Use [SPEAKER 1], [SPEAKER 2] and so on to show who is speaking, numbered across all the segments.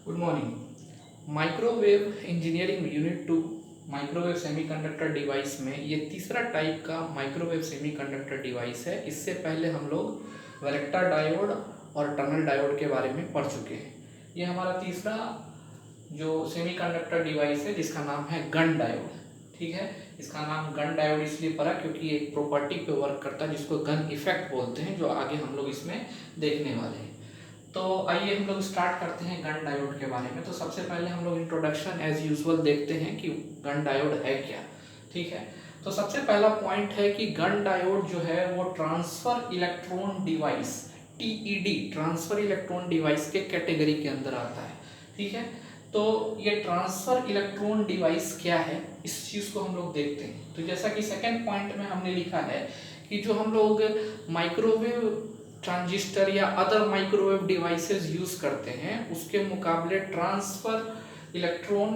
[SPEAKER 1] Good morning. Microwave engineering unit 2 microwave semiconductor device में ये तीसरा टाइप का माइक्रोवेव सेमीकंडक्टर डिवाइस है। इससे पहले हम लोग वैरेक्टर डायोड और टनल डायोड के बारे में पढ़ चुके हैं। ये हमारा तीसरा जो सेमीकंडक्टर डिवाइस है जिसका नाम है गन डायोड। ठीक है, इसका नाम गन डायोड इसलिए पड़ा क्योंकि एक प्रॉपर्टी पे वर्क करता है जिसको गन इफेक्ट बोलते हैं, जो आगे हम लोग इसमें देखने वाले हैं। तो आइए हम लोग स्टार्ट करते हैं गन डायोड के बारे में। तो सबसे पहले हम लोग इंट्रोडक्शन एज यूजुअल देखते हैं कि गन डायोड है क्या। ठीक है, तो सबसे पहला पॉइंट है कि गन डायोड जो है वो transfer electron device, TED, transfer electron device के कैटेगरी के अंदर आता है। ठीक है, तो ये ट्रांसफर इलेक्ट्रॉन डिवाइस क्या है, इस चीज को हम लोग देखते हैं। तो जैसा कि सेकेंड पॉइंट में हमने लिखा है कि जो हम लोग माइक्रोवेव ट्रांजिस्टर या अदर माइक्रोवेव डिवाइसेस यूज करते हैं उसके मुकाबले ट्रांसफर इलेक्ट्रॉन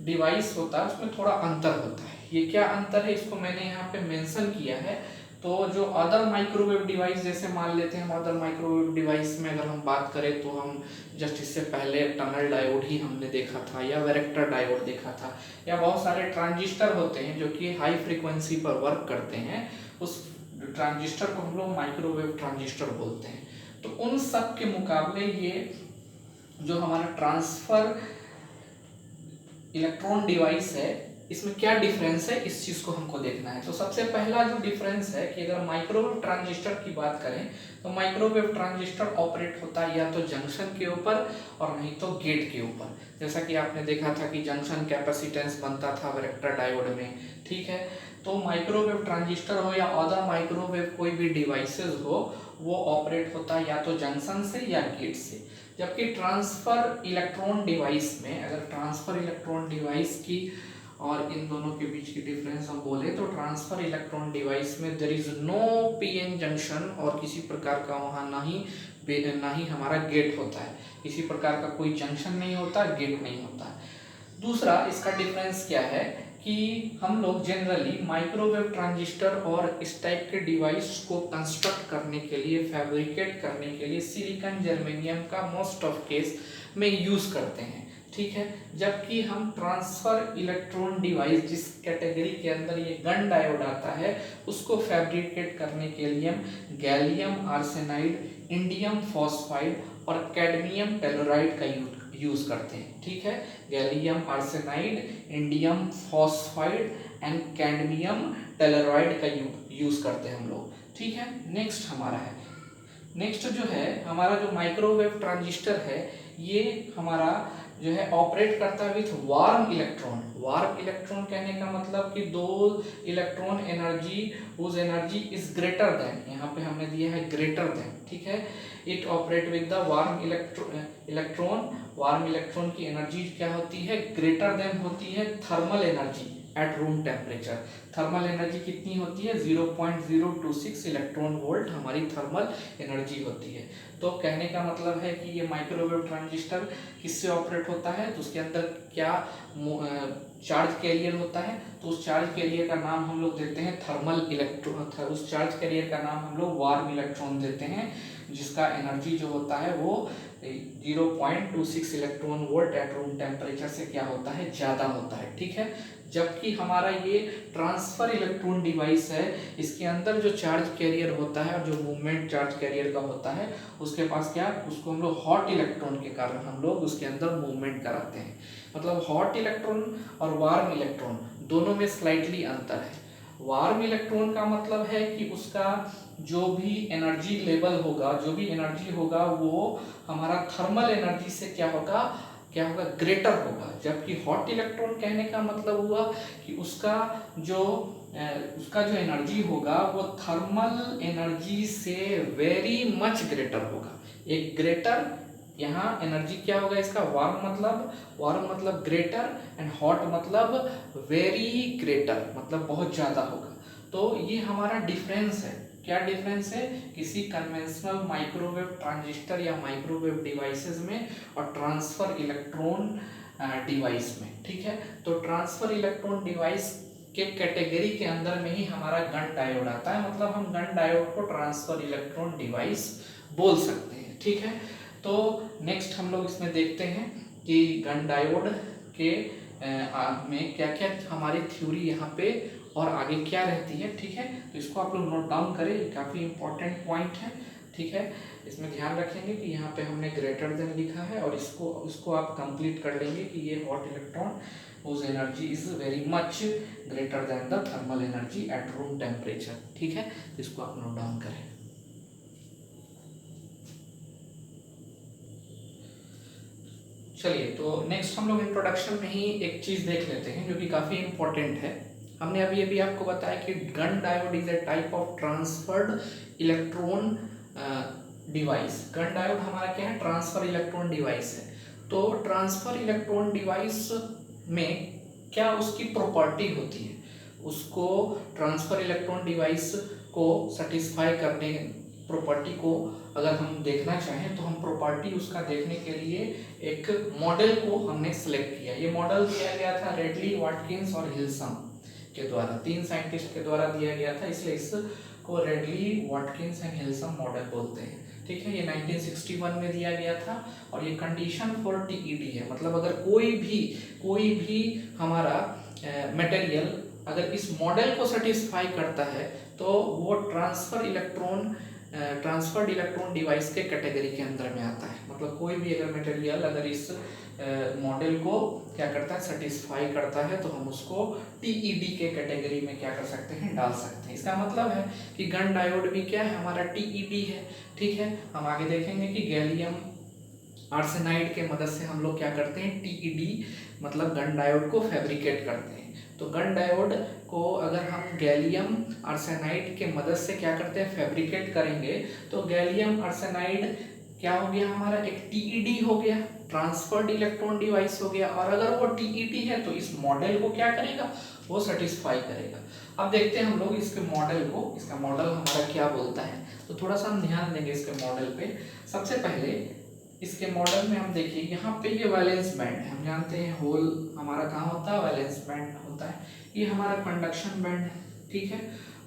[SPEAKER 1] डिवाइस होता है उसमें थोड़ा अंतर होता है। ये क्या अंतर है इसको मैंने यहाँ पे मेंशन किया है। तो जो अदर माइक्रोवेव डिवाइस, जैसे मान लेते हैं हम अदर माइक्रोवेव डिवाइस में अगर हम बात करें तो हम जस्ट इससे पहले टनल डायोड ही हमने देखा था या वैरेक्टर डायोड देखा था, या बहुत सारे ट्रांजिस्टर होते हैं जो कि हाई फ्रीक्वेंसी पर वर्क करते हैं। उस ट्रांजिस्टर को हम लोग माइक्रोवेव ट्रांजिस्टर बोलते हैं। तो उन सब के मुकाबले ये जो हमारा ट्रांसफर इलेक्ट्रॉन डिवाइस है इसमें क्या डिफरेंस है, इस चीज को हमको देखना है। तो सबसे पहला जो डिफरेंस है कि अगर माइक्रोवेव ट्रांजिस्टर की बात करें तो माइक्रोवेव ट्रांजिस्टर ऑपरेट होता है या तो जंक्शन के ऊपर और नहीं तो गेट के ऊपर। जैसा कि आपने देखा था कि जंक्शन कैपेसिटेंस बनता था वैरेक्टर डायोड में। ठीक है, तो माइक्रोवेव ट्रांजिस्टर हो या अदर माइक्रोवेव कोई भी डिवाइसेस हो वो ऑपरेट होता है या तो जंक्शन से या गेट से। जबकि ट्रांसफर इलेक्ट्रॉन डिवाइस में, अगर ट्रांसफर इलेक्ट्रॉन डिवाइस की और इन दोनों के बीच की डिफरेंस हम बोले तो ट्रांसफर इलेक्ट्रॉन डिवाइस में there is no PN junction और किसी प्रकार का वहाँ ना ही हमारा गेट होता है। किसी प्रकार का कोई जंक्शन नहीं होता, गेट नहीं होता। दूसरा इसका डिफरेंस क्या है कि हम लोग जनरली माइक्रोवेव ट्रांजिस्टर और इस टाइप के डिवाइस को कंस्ट्रक्ट करने के लिए, फैब्रिकेट करने के लिए सिलिकॉन जर्मेनियम का मोस्ट ऑफ केस में यूज करते हैं। ठीक है, जबकि हम ट्रांसफर इलेक्ट्रॉन डिवाइस जिस कैटेगरी के अंदर ये गन डायोड आता है उसको फैब्रिकेट करने के लिए हम गैलियम आर्सेनाइड, इंडियम फॉस्फाइड और कैडमियम टेलोराइड का यूज करते हैं। ठीक है, gallium arsenide, indium phosphide and cadmium telluride का यूज करते हैं हम लोग। ठीक है, नेक्स्ट हमारा है, नेक्स्ट जो है हमारा जो माइक्रोवेव ट्रांजिस्टर है ये हमारा जो है ऑपरेट करता है with warm electron. Warm electron कहने का मतलब कि दो इलेक्ट्रॉन एनर्जी, उस एनर्जी इज ग्रेटर देन, यहाँ पे हमने दिया है ग्रेटर देन। ठीक है, it operate with the warm electron. Warm electron की एनर्जी क्या होती है, ग्रेटर देन होती है thermal energy at room temperature. Thermal energy कितनी होती है, 0.026 इलेक्ट्रॉन वोल्ट हमारी थर्मल एनर्जी होती है। तो कहने का मतलब है कि ये माइक्रोवेव ट्रांजिस्टर किससे ऑपरेट होता है, तो उसके अंदर क्या चार्ज कैरियर होता है, तो उस चार्ज कैरियर का नाम हम लोग देते हैं थर्मल इलेक्ट्रॉन। उस चार्ज कैरियर का नाम हम लोग वार्म इलेक्ट्रॉन देते हैं, जिसका एनर्जी जो होता है वो 0.26 electron volt at room temperature से क्या होता है, ज़्यादा होता है। ठीक है, जबकि हमारा ये ट्रांसफर इलेक्ट्रॉन डिवाइस है इसके अंदर जो चार्ज कैरियर होता है और जो मूवमेंट चार्ज कैरियर का होता है उसके पास क्या, उसको हम लोग हॉट इलेक्ट्रॉन के कारण हम लोग उसके अंदर मूवमेंट कराते हैं। मतलब हॉट इलेक्ट्रॉन और वार्म इलेक्ट्रॉन दोनों में स्लाइटली अंतर है। वार्म इलेक्ट्रॉन का मतलब है कि उसका जो भी एनर्जी लेवल होगा, जो भी एनर्जी होगा वो हमारा थर्मल एनर्जी से क्या होगा, ग्रेटर होगा। जबकि हॉट इलेक्ट्रॉन कहने का मतलब हुआ कि उसका जो एनर्जी होगा वो थर्मल एनर्जी से वेरी मच ग्रेटर होगा। एक ग्रेटर, यहाँ एनर्जी क्या होगा इसका, वार्म मतलब ग्रेटर एंड हॉट मतलब वेरी ग्रेटर, मतलब बहुत ज़्यादा होगा। तो ये हमारा डिफरेंस है। क्या डिफरेंस है किसी कन्वेंशनल माइक्रोवेव ट्रांजिस्टर या माइक्रोवेव डिवाइसेस में और ट्रांसफर इलेक्ट्रॉन डिवाइस में। ठीक है, तो ट्रांसफर इलेक्ट्रॉन डिवाइस के कैटेगरी के अंदर में ही हमारा गन डायोड आता है। मतलब हम गन डायोड को ट्रांसफर इलेक्ट्रॉन डिवाइस बोल सकते हैं। ठीक है, तो नेक्स्ट हम लोग इसमें देखते हैं कि गन डायोड के में क्या क्या हमारी थ्योरी यहाँ पे और आगे क्या रहती है, ठीक है। तो इसको आप लोग नोट डाउन करें, ये काफ़ी इंपॉर्टेंट पॉइंट है, ठीक है। इसमें ध्यान रखेंगे कि यहाँ पे हमने ग्रेटर देन लिखा है और इसको आप कंप्लीट कर लेंगे कि ये hot electron whose energy is very much greater than the thermal energy at room temperature, ठीक है। तो इसको आप नोट डाउन करें। चलिए, तो नेक्स्ट हम लोग इंट्रोडक्शन में ही एक चीज देख लेते हैं जो कि काफी इंपॉर्टेंट है। हमने अभी आपको बताया कि Gunn diode is a type of transferred electron device. Gunn diode हमारा क्या है, ट्रांसफर इलेक्ट्रॉन डिवाइस है। तो ट्रांसफर इलेक्ट्रॉन डिवाइस में क्या उसकी प्रॉपर्टी होती है, उसको ट्रांसफर इलेक्ट्रॉन डिवाइस को सेटिस्फाई करने प्रॉपर्टी को अगर हम देखना चाहें तो हम प्रॉपर्टी उसका देखने के लिए एक मॉडल को हमने सिलेक्ट किया। ये मॉडल दिया गया था रेडली, वाटकिंस और हिल्सन के द्वारा, 3 साइंटिस्ट के द्वारा दिया गया था, इसलिए इसको रेडली, वाटकिंस एंड हिल्सन मॉडल बोलते हैं, ठीक है। ये 1961 में दिया गया था और ये कंडीशन फॉर टीईडी है। मतलब अगर कोई भी हमारा मटेरियल अगर इस मॉडल को सेटिस्फाई करता है तो वो ट्रांसफर्ड इलेक्ट्रॉन डिवाइस के कैटेगरी के अंदर में आता है। मतलब कोई भी अगर मटेरियल अगर इस मॉडल को क्या करता है, सेटिस्फाई करता है, तो हम उसको टीईडी के कैटेगरी में क्या कर सकते हैं, डाल सकते हैं। इसका मतलब है कि गन डायोड भी क्या है, हमारा टीईडी है, ठीक है। हम आगे देखेंगे कि गैलियम आर्सेनाइड के मदद से हम लोग क्या करते हैं, टीईडी मतलब गन डायोड को फैब्रिकेट करते हैं। तो गन डायोड को अगर हम गैलियम आर्सेनाइड के मदद से क्या करते हैं, फैब्रिकेट करेंगे, तो गैलियम आर्सेनाइड क्या हो गया, हमारा एक टीईडी हो गया, ट्रांसफर्ड इलेक्ट्रॉन डिवाइस हो गया। और अगर वो टीईडी है तो इस मॉडल को क्या करेगा, वो सेटिस्फाई करेगा। अब देखते हैं हम लोग इसके मॉडल को, इसका मॉडल हमारा क्या बोलता है। तो थोड़ा सा हम ध्यान देंगे इसके मॉडल पे। सबसे पहले इसके मॉडल में हम देखिए, यहाँ पे ये वैलेंस बैंड है। हम जानते हैं होल हमारा कहाँ होता है, वैलेंस बैंड होता है। ये हमारा कंडक्शन बैंड है, ठीक है।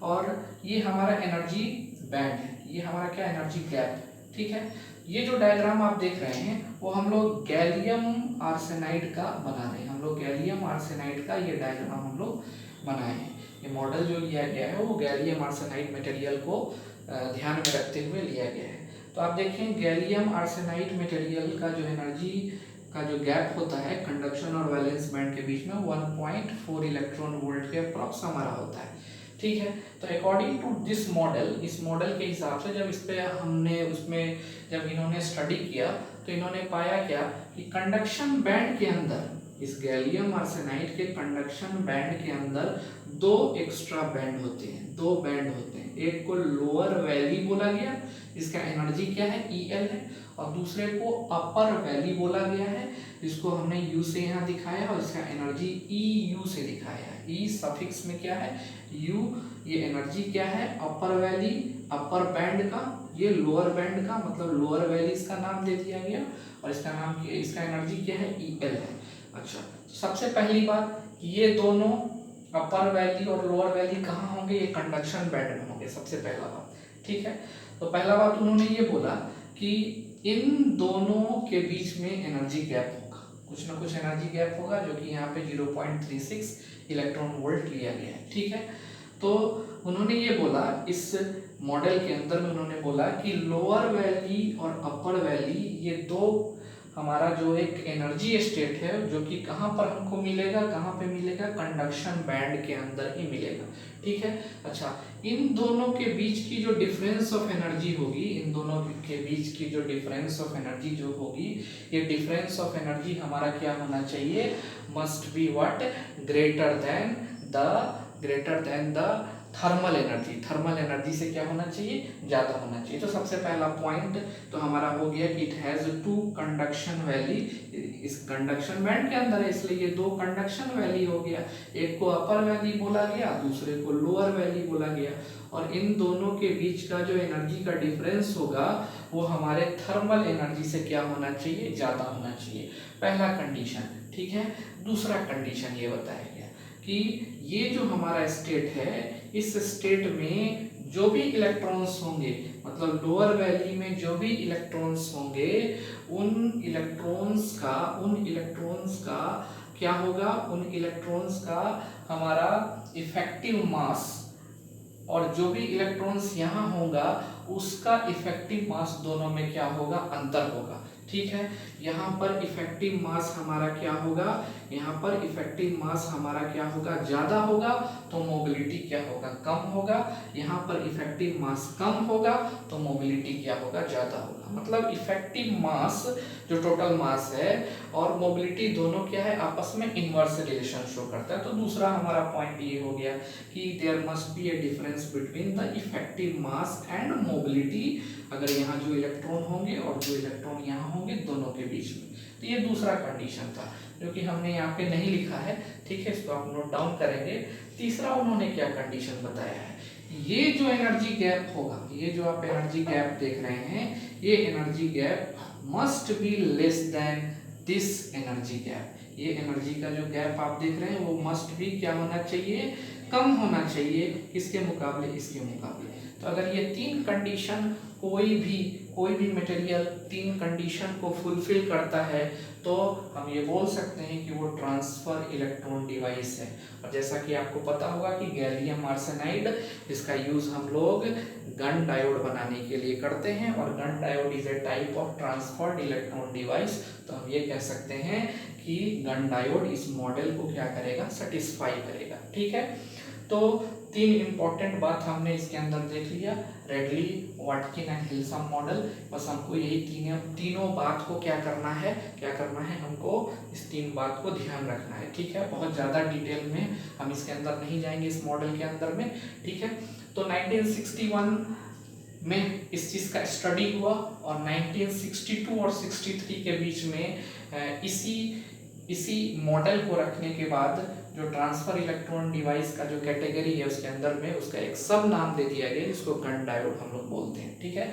[SPEAKER 1] और ये हमारा एनर्जी बैंड है, ये हमारा क्या, एनर्जी गैप, ठीक है। ये जो डायग्राम आप देख रहे हैं वो हम लोग गैलियम आर्सेनाइड का बना रहे हैं। हम लोग गैलियम आर्सेनाइड का ये डायग्राम हम लोग बनाए हैं। ये मॉडल जो लिया गया है वो गैलियम आर्सेनाइड मटेरियल को ध्यान में रखते हुए लिया गया है। तो आप देखें गैलियम आर्सेनाइड मटेरियल का जो एनर्जी का जो गैप होता है कंडक्शन और वैलेंस बैंड के बीच में 1.4 इलेक्ट्रॉन वोल्ट के अप्रॉक्स हमारा होता है, ठीक है। तो अकॉर्डिंग टू दिस मॉडल, इस मॉडल के हिसाब से जब इस पे हमने उसमें जब इन्होंने स्टडी किया तो इन्होंने पाया क्या कि कंडक्शन बैंड के अंदर, इस गैलियम आर्सेनाइड के कंडक्शन बैंड के अंदर 2 एक्स्ट्रा बैंड होते हैं, 2 बैंड होते हैं। एक को लोअर वैली बोला गया, इसका एनर्जी क्या है, EL है, और दूसरे को अपर वैली बोला गया है, जिसको हमने U से यहाँ दिखाया और इसका एनर्जी EU से दिखाया है। E सफिक्स में क्या है, U, ये एनर्जी क्या है, अपर वैली, अपर बैंड का, ये लोअर बैंड का, मतलब लोअर वैली इसका नाम दे दिया गया और इसका नाम, इसका एनर्जी क्या है, EL है। अच्छा, सबसे पहली बात, ये दोनों अपर वैली और लोअर वैली कहाँ होंगे, ये कंडक्शन बैंड में होंगे, सबसे पहला बात, ठीक है। तो पहला बात उन्होंने ये बोला कि इन दोनों के बीच में एनर्जी गैप होगा, कुछ ना कुछ एनर्जी गैप होगा, जो कि यहाँ पे 0.36 इलेक्ट्रॉन वोल्ट लिया गया है, ठीक है। तो उन्होंने ये बोला, इस मॉडल के अंदर में उन्होंने बोला कि लोअर वैली और अपर वैली, ये दो हमारा जो एक एनर्जी स्टेट है जो कि कहाँ पर हमको मिलेगा, कहाँ पे मिलेगा, कंडक्शन बैंड के अंदर ही मिलेगा, ठीक है। अच्छा, इन दोनों के बीच की जो डिफरेंस ऑफ एनर्जी होगी, इन दोनों के बीच की जो डिफरेंस ऑफ एनर्जी जो होगी, ये डिफरेंस ऑफ एनर्जी हमारा क्या होना चाहिए, must be what, greater than the thermal energy. Thermal energy से क्या होना चाहिए, ज़्यादा होना चाहिए। तो सबसे पहला पॉइंट तो हमारा हो गया कि इट हैज़ 2 कंडक्शन वैली, इस कंडक्शन बैंड के अंदर है, इसलिए ये 2 कंडक्शन वैली हो गया। एक को अपर वैली बोला गया, दूसरे को लोअर वैली बोला गया। और इन दोनों के बीच का जो एनर्जी का डिफरेंस होगा वो हमारे थर्मल एनर्जी से क्या होना चाहिए, ज़्यादा होना चाहिए। पहला कंडीशन, ठीक है। दूसरा कंडीशन ये बताया गया कि ये जो हमारा स्टेट है, इस स्टेट में जो भी इलेक्ट्रॉन्स होंगे, मतलब लोअर वैली में जो भी इलेक्ट्रॉन्स होंगे, उन इलेक्ट्रॉन्स का क्या होगा, उन इलेक्ट्रॉन्स का हमारा इफेक्टिव मास, और जो भी इलेक्ट्रॉन्स यहाँ होगा उसका इफेक्टिव मास, दोनों में क्या होगा, अंतर होगा। ठीक है, यहाँ पर इफेक्टिव मास हमारा क्या होगा, यहाँ पर इफेक्टिव मास हमारा क्या होगा, ज्यादा होगा, तो मोबिलिटी क्या होगा, कम होगा। यहाँ पर इफेक्टिव मास कम होगा तो मोबिलिटी क्या होगा, ज्यादा होगा। मतलब इफेक्टिव मास जो टोटल मास है और मोबिलिटी दोनों क्या है, आपस में इनवर्स रिलेशन शो करता है। तो दूसरा हमारा पॉइंट ये हो गया कि there must be a difference between the effective mass and mobility, अगर यहाँ जो इलेक्ट्रॉन होंगे और जो इलेक्ट्रॉन यहाँ होंगे दोनों के बीच में। तो ये दूसरा कंडीशन था जो कि हमने यहाँ पे नहीं लिखा है, ठीक है, इसको आप नोट डाउन करेंगे। तीसरा उन्होंने क्या कंडीशन बताया है, ये जो एनर्जी गैप होगा, ये जो आप एनर्जी गैप देख रहे हैं, ये energy gap must be less than this energy gap. ये एनर्जी का जो गैप आप देख रहे हैं वो मस्ट बी क्या होना चाहिए, कम होना चाहिए, किसके मुकाबले, इसके मुकाबले। तो अगर ये तीन कंडीशन कोई भी मटेरियल तीन कंडीशन को फुलफिल करता है तो हम ये बोल सकते हैं कि वो ट्रांसफर इलेक्ट्रॉन डिवाइस है। और जैसा कि आपको पता होगा कि गैलियम आर्सेनाइड, इसका यूज हम लोग गन डायोड बनाने के लिए करते हैं, और Gunn diode is a type of transferred electron device. तो हम ये कह सकते हैं कि गन डायोड इस मॉडल को क्या करेगा, सेटिस्फाई करेगा। ठीक है, तो तीन इंपॉर्टेंट बात हमने इसके अंदर देख लिया, रेडली, वाटकिन एंड हिल्सम मॉडल। बस हमको यही तीनों बात को क्या करना है, हमको इस तीन बात को ध्यान रखना है। ठीक है, बहुत ज़्यादा डिटेल में हम इसके अंदर नहीं जाएंगे इस मॉडल के अंदर में। ठीक है, तो 1961 में इस चीज़ का स्टडी हुआ, और 1962 और 63 के बीच में इसी मॉडल को रखने के बाद जो ट्रांसफर इलेक्ट्रॉन डिवाइस का जो कैटेगरी है उसके अंदर में उसका एक सब नाम दे दिया गया जिसको गन डायोड हम लोग बोलते हैं। ठीक है,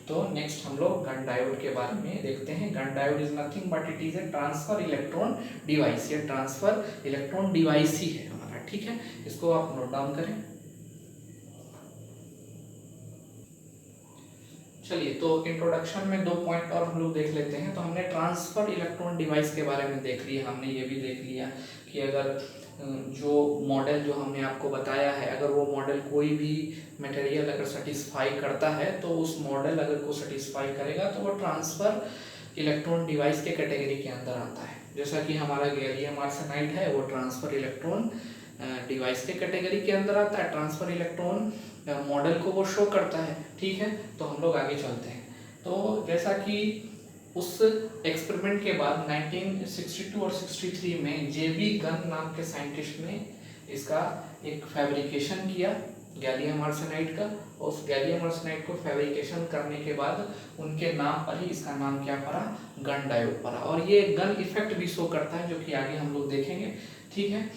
[SPEAKER 1] तो नेक्स्ट हम लोग गन डायोड के बारे में देखते हैं। Gunn diode is nothing but it is a transfer electron device. ये ट्रांसफर इलेक्ट्रॉन डिवाइस ही है हमारा। ठीक है, इसको आप नोट डाउन करें। चलिए, तो इंट्रोडक्शन में 2 पॉइंट और हम लोग देख लेते हैं। तो हमने ट्रांसफर इलेक्ट्रॉन डिवाइस के बारे में देख लिया, हमने ये भी देख लिया कि अगर जो मॉडल जो हमने आपको बताया है, अगर वो मॉडल कोई भी मटेरियल अगर सेटिस्फाई करता है तो उस मॉडल अगर को सेटिस्फाई करेगा तो वो ट्रांसफर इलेक्ट्रॉन डिवाइस के कैटेगरी के अंदर आता है। जैसा कि हमारा गैलियम आर्सेनाइड है वो ट्रांसफर इलेक्ट्रॉन डिवाइस के कैटेगरी के अंदर आता है, ट्रांसफर इलेक्ट्रॉन मॉडल को वो शो करता है। ठीक है, तो हम लोग आगे चलते हैं। तो जैसा कि उस एक्सपेरिमेंट के बाद 1962 और 63 में जेबी गन नाम के साइंटिस्ट ने इसका एक फैब्रिकेशन किया गैलियम आर्सेनाइड का। उस गैलियम आर्सेनाइड को फैब्रिकेशन करने के बाद उनके नाम पर ही इसका नाम क्या पड़ा, गन डायोड पड़ा। और ये गन इफेक्ट भी शो करता है जो कि आगे हम लोग देखेंगे। ठीक है,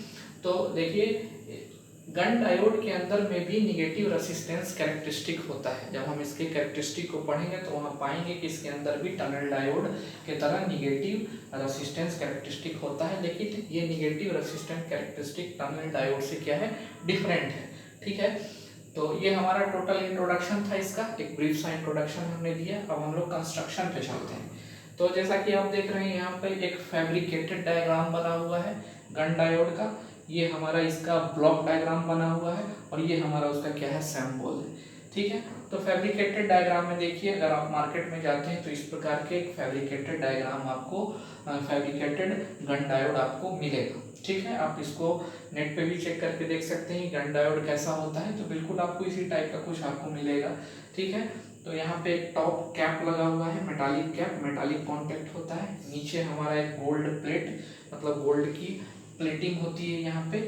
[SPEAKER 1] तो देखिए गन डायोड के अंदर में भी निगेटिव रेसिस्टेंस कैरेक्टरिस्टिक होता है। जब हम इसके कैरेक्टरिस्टिक को पढ़ेंगे तो वहाँ पाएंगे कि इसके अंदर भी टनल डायोड के तरह निगेटिव रेसिस्टेंस कैरेक्टरिस्टिक होता है, लेकिन ये negative resistance characteristic tunnel diode से क्या है, डिफरेंट है। ठीक है, तो ये हमारा टोटल इंट्रोडक्शन था इसका, एक ब्रीफ सा इंट्रोडक्शन हमने दिया। अब हम लोग कंस्ट्रक्शन पे चलते हैं। तो जैसा कि आप देख रहे हैं यहाँ पे एक फैब्रिकेटेड डायग्राम बना हुआ है गन डायोड का। ये हमारा इसका ब्लॉक डायग्राम बना हुआ है और ये हमारा उसका क्या है, सैम्पल है। ठीक है, तो फैब्रिकेटेड डायग्राम में देखिए, अगर आप मार्केट में जाते हैं तो इस प्रकार के एक फैब्रिकेटेड डायग्राम आपको, फैब्रिकेटेड गन डायोड आपको मिलेगा। ठीक है, आप इसको नेट पे भी चेक करके देख सकते हैं गन डायोड कैसा होता है, तो बिल्कुल आपको इसी टाइप का कुछ आपको मिलेगा। ठीक है, तो यहाँ पे एक टॉप कैप लगा हुआ है, मेटालिक कैप, मेटालिक कॉन्टैक्ट होता है। नीचे हमारा एक गोल्ड प्लेट, मतलब गोल्ड की प्लेटिंग होती है यहाँ पे।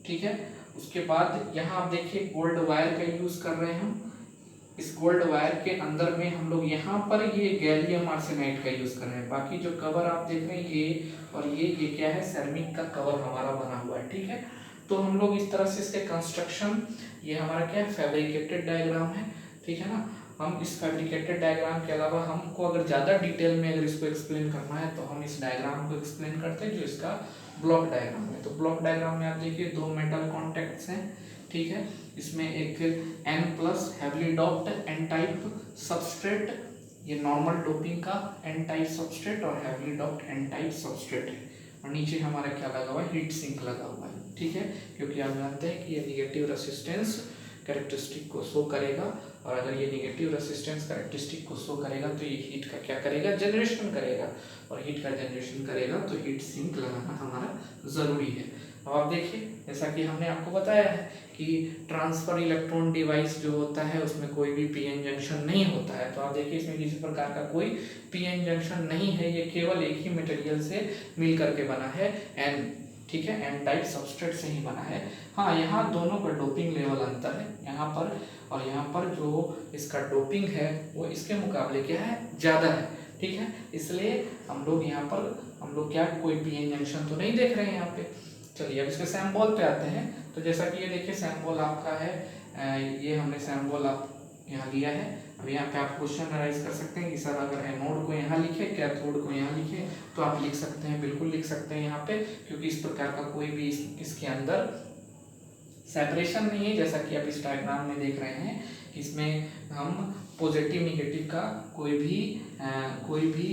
[SPEAKER 1] ठीक है, उसके बाद यहाँ आप देखिए गोल्ड वायर का यूज कर रहे हैं हम। इस गोल्ड वायर के अंदर में हम लोग यहाँ पर ये गैलियम आर्सेनाइड का यूज कर रहे हैं। बाकी जो कवर आप देख रहे हैं ये और ये क्या है, सेरेमिक का कवर हमारा बना हुआ है। ठीक है, तो हम लोग इस तरह से इसके कंस्ट्रक्शन, ये हमारा क्या है, फैब्रिकेटेड डायग्राम है। ठीक है ना, हम इस फैब्रिकेटेड डायग्राम के अलावा हमको अगर ज़्यादा डिटेल में अगर इसको एक्सप्लेन करना है तो हम इस डायग्राम को एक्सप्लेन करते हैं जो इसका ब्लॉक डायग्राम है। तो ब्लॉक डायग्राम में आप देखिए 2 मेटल कॉन्टैक्ट्स हैं। ठीक है। इसमें एक N plus heavily doped N type substrate, ये नॉर्मल डोपिंग का एन टाइप सबस्ट्रेट और heavily doped N type substrate है। और नीचे हमारा क्या लगा हुआ है, हीट सिंक लगा हुआ है, ठीक है, क्योंकि आप जानते हैं कि ये निगेटिव रेसिस्टेंस कैरेक्टरिस्टिक को शो करेगा, और अगर ये निगेटिव रेसिस्टेंस कैरेक्टरिस्टिक को शो करेगा तो ये हीट का क्या करेगा, जनरेशन करेगा, और हीट का जनरेशन करेगा तो हीट सिंक लगाना हमारा ज़रूरी है। अब आप देखिए, जैसा कि हमने आपको बताया है कि ट्रांसफर इलेक्ट्रॉन डिवाइस जो होता है उसमें कोई भी पीएन जंक्शन नहीं होता है। तो आप देखिए इसमें किसी प्रकार का कोई पीएन जंक्शन नहीं है, ये केवल एक ही मटेरियल से मिल करके बना है, एन, ठीक है, एन टाइप सबस्ट्रेट से ही बना है। हाँ, यहाँ दोनों का डोपिंग लेवल अंतर है, यहाँ पर और यहाँ पर जो इसका डोपिंग है वो इसके मुकाबले क्या है, ज़्यादा है, ठीक है। इसलिए हम लोग यहाँ पर क्या कोई पीएन जंक्शन तो नहीं देख रहे हैं यहाँ पे। चलिए अब इसके सैम्पल पे आते हैं। तो जैसा कि ये देखिए सैम्पल आपका है, ये हमने सैम्पल आप यहाँ लिया है। अब यहाँ पे आप क्वेश्चन राइज कर सकते हैं कि सर अगर एनोड को यहाँ लिखे, कैथोड को यहाँ लिखे, तो आप लिख सकते हैं, बिल्कुल लिख सकते हैं यहाँ पे, क्योंकि इस प्रकार का कोई भी इसके अंदर सेपरेशन नहीं है। जैसा कि आप इस डायग्राम में देख रहे हैं, इसमें हम पॉजिटिव निगेटिव का कोई भी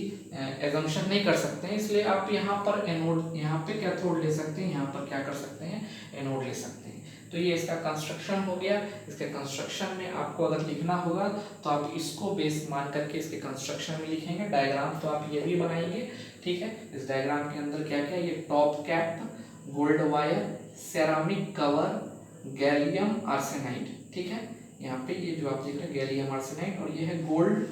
[SPEAKER 1] एजम्पशन नहीं कर सकते हैं, इसलिए आप यहाँ पर एनोड, यहाँ पे कैथोड ले सकते हैं, यहाँ पर क्या कर सकते हैं, एनोड ले सकते हैं। तो ये इसका कंस्ट्रक्शन हो गया। इसके कंस्ट्रक्शन में आपको अगर लिखना होगा तो आप इसको बेस मान करके इसके कंस्ट्रक्शन में लिखेंगे। डायग्राम तो आप ये भी बनाएंगे, ठीक है। इस डायग्राम के अंदर क्या क्या है, ये top cap, gold wire, ceramic cover, gallium arsenide, ठीक है। यहाँ पे ये जो आप देख रहे हैं गैलियम आर्सेनाइड, और ये है गोल्ड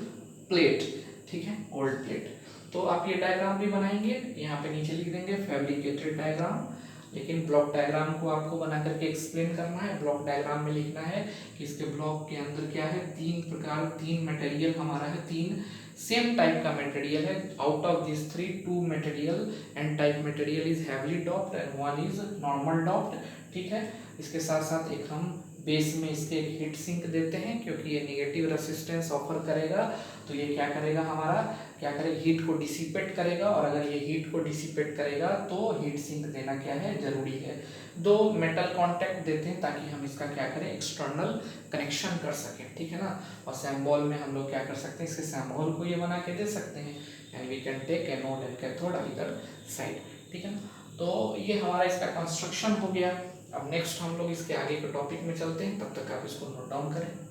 [SPEAKER 1] प्लेट, ठीक है, गोल्ड प्लेट। तो आप ये डायग्राम भी बनाएंगे, यहाँ पे नीचे लिख देंगे फैब्रिकेटेड डायग्राम। लेकिन ब्लॉक डायग्राम को आपको बना करके एक्सप्लेन करना है। ब्लॉक डायग्राम में लिखना है कि इसके ब्लॉक के अंदर क्या है, तीन मटेरियल हमारा है, तीन सेम टाइप का मटेरियल है। Out of this three, 2 material N type material is heavily doped and 1 is normal doped, ठीक है। इसके साथ साथ एक हम बेस में इसके एक हीट सिंक देते हैं, क्योंकि ये निगेटिव रेसिस्टेंस ऑफर करेगा, तो ये क्या करेगा, हमारा क्या करेगा, हीट को डिसिपेट करेगा, और अगर ये हीट को डिसिपेट करेगा तो हीट सिंक देना क्या है, जरूरी है। 2 मेटल कांटेक्ट देते हैं ताकि हम इसका क्या करें, एक्सटर्नल कनेक्शन कर सकें, ठीक है ना। और सैम्बल में हम लोग क्या कर सकते हैं, इसके सैम्बल को ये बना के दे सकते हैं, and we can take anode and cathode either side, ठीक है ना। तो ये हमारा इसका कंस्ट्रक्शन हो गया। अब नेक्स्ट हम लोग इसके आगे के टॉपिक में चलते हैं, तब तक आप इसको नोट डाउन करें।